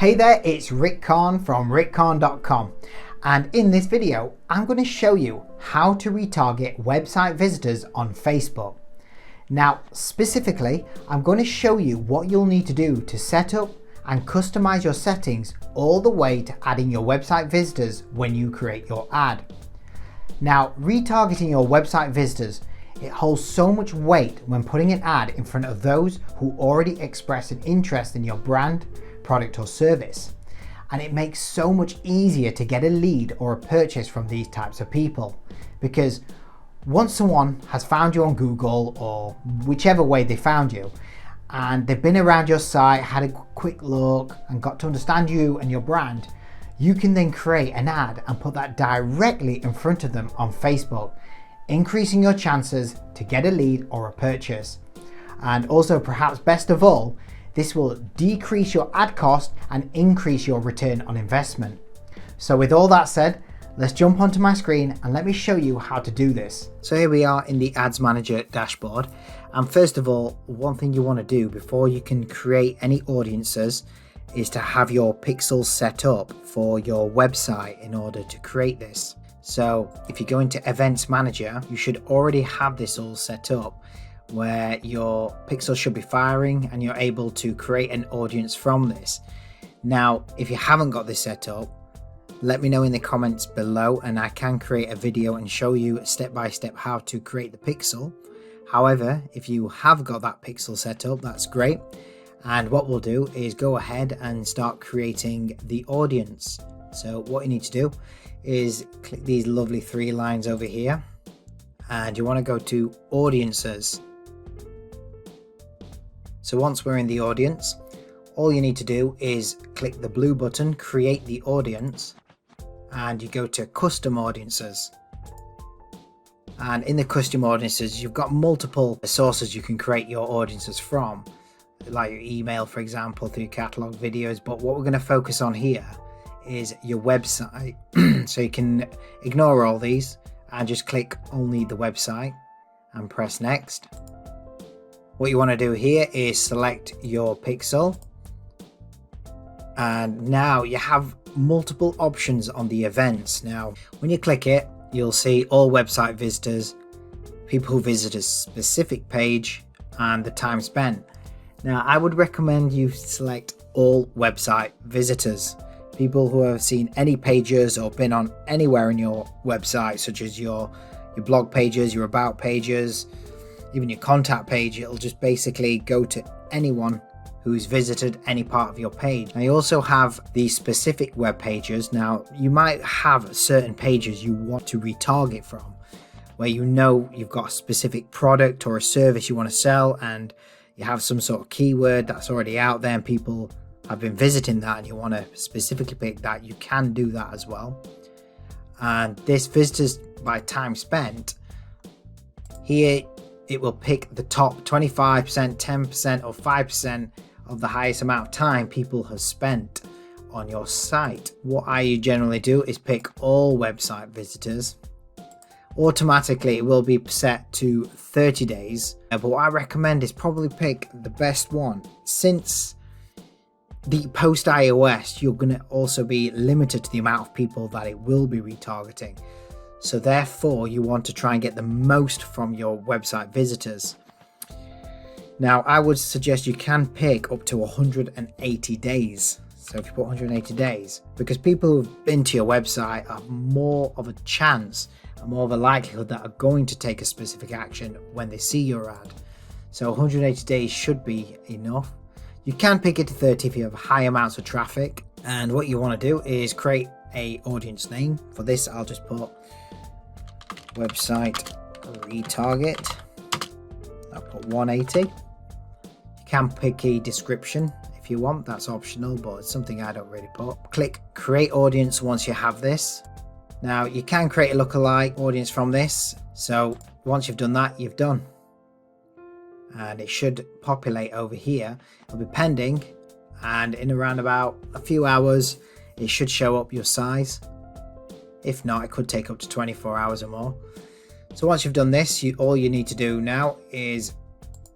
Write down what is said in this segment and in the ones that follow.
Hey there, it's Rick Khan from rickkarn.com, and in this video I'm going to show you how to retarget website visitors on Facebook. Now specifically, I'm going to show you what you'll need to do to set up and customize your settings all the way to adding your website visitors when you create your ad. Now, retargeting your website visitors, it holds so much weight when putting an ad in front of those who already express an interest in your brand, product or service, and it makes so much easier to get a lead or a purchase from these types of people, because once someone has found you on Google or whichever way they found you, and they've been around your site, had a quick look and got to understand you and your brand, you can then create an ad and put that directly in front of them on Facebook, increasing your chances to get a lead or a purchase. And also, perhaps best of all, this will decrease your ad cost and increase your return on investment. So with all that said, let's jump onto my screen and let me show you how to do this. So here we are in the Ads Manager dashboard. And first of all, one thing you want to do before you can create any audiences is to have your pixels set up for your website in order to create this. So if you go into Events Manager, you should already have this all set up, where your pixels should be firing and you're able to create an audience from this. Now, if you haven't got this set up, let me know in the comments below and I can create a video and show you step by step how to create the pixel. However, if you have got that pixel set up, that's great. And what we'll do is go ahead and start creating the audience. So what you need to do is click these lovely three lines over here, and you want to go to audiences. So once we're in the audience, all you need to do is click the blue button, create the audience, and you go to custom audiences. And in the custom audiences, you've got multiple sources you can create your audiences from, like your email, for example, through catalog videos. But what we're going to focus on here is your website. So you can ignore all these and just click only the website and press next. What you want to do here is select your pixel, and now you have multiple options on the events. Now when you click it, you'll see all website visitors, people who visit a specific page, and the time spent. Now I would recommend you select all website visitors, people who have seen any pages or been on anywhere in your website, such as your blog pages, your about pages, even your contact page. It'll just basically go to anyone who's visited any part of your page. Now you also have these specific web pages. Now you might have certain pages you want to retarget from, where you know you've got a specific product or a service you want to sell, and you have some sort of keyword that's already out there and people have been visiting that, and you want to specifically pick that. You can do that as well. And this visitors by time spent, here it will pick the top 25%, 10% or 5% of the highest amount of time people have spent on your site. What I generally do is pick all website visitors. Automatically it will be set to 30 days, but what I recommend is probably pick the best one. Since the post iOS, you're going to also be limited to the amount of people that it will be retargeting. So therefore you want to try and get the most from your website visitors. Now I would suggest you can pick up to 180 days. So if you put 180 days, because people who've been to your website have more of a chance and more of a likelihood that are going to take a specific action when they see your ad. So 180 days should be enough. You can pick it to 30 if you have high amounts of traffic. And what you want to do is create a audience name. For this, I'll just put website retarget. I'll put 180. You can pick a description if you want, that's optional, but it's something I don't really put. Click create audience once you have this. Now you can create a lookalike audience from this. So once you've done that, you've done. And it should populate over here. It'll be pending, and in around about a few hours it should show up your size. If not, it could take up to 24 hours or more. So once you've done this, all you need to do now is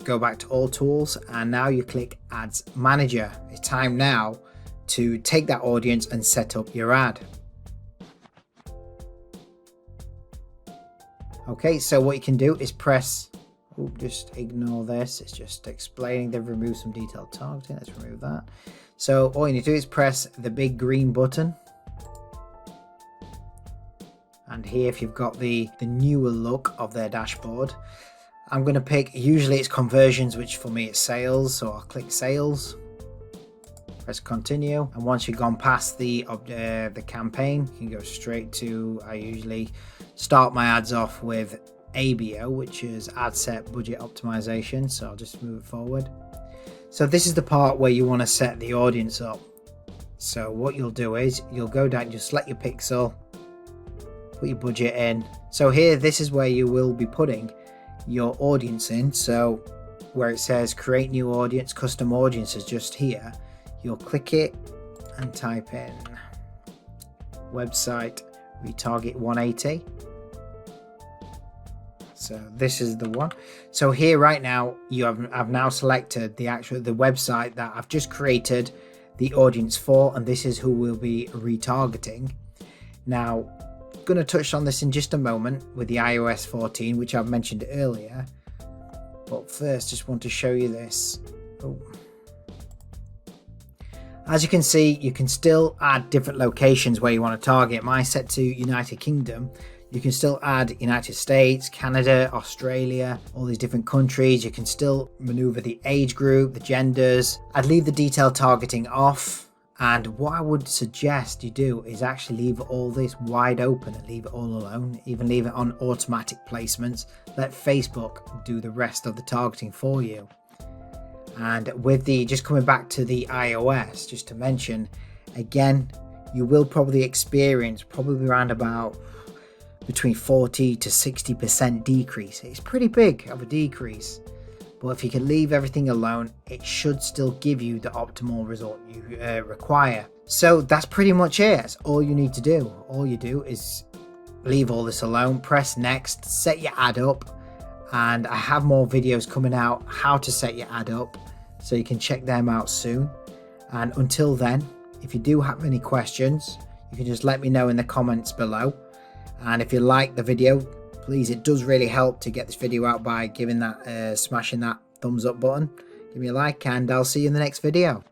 go back to all tools, and now you click Ads Manager. It's time now to take that audience and set up your ad. Okay, so what you can do is press, just ignore this, it's just explaining they've removed some detailed targeting. Let's remove that. So all you need to do is press the big green button. And here, if you've got the newer look of their dashboard, I'm going to pick, usually it's conversions, which for me it's sales, so I'll click sales, press continue, and once you've gone past the campaign, you can go straight to, I usually start my ads off with ABO, which is ad set budget optimization, so I'll just move it forward. So this is the part where you want to set the audience up. So what you'll do is you'll go down, you'll select your pixel, put your budget in. So here, this is where you will be putting your audience in. So where it says create new audience, custom audiences, just here, you'll click it and type in website retarget 180. So this is the one. So here right now, I've now selected the website that I've just created the audience for, and this is who we'll be retargeting. Now, going to touch on this in just a moment with the iOS 14, which I've mentioned earlier, but first just want to show you this. As you can see, you can still add different locations where you want to target. Mine set to United Kingdom. You can still add United States, Canada, Australia, all these different countries. You can still maneuver the age group, the genders. I'd leave the detailed targeting off. And what I would suggest you do is actually leave all this wide open and leave it all alone. Even leave it on automatic placements. Let Facebook do the rest of the targeting for you. And with just coming back to the iOS, just to mention, again, you will probably experience around about between 40 to 60% decrease. It's pretty big of a decrease. But if you can leave everything alone, it should still give you the optimal result you require. So that's pretty much it. That's all you need to do. All you do is leave all this alone, press next, set your ad up. And I have more videos coming out how to set your ad up, so you can check them out soon. And until then, if you do have any questions, you can just let me know in the comments below. And if you like the video, please, it does really help to get this video out by giving that, smashing that thumbs up button. Give me a like, and I'll see you in the next video.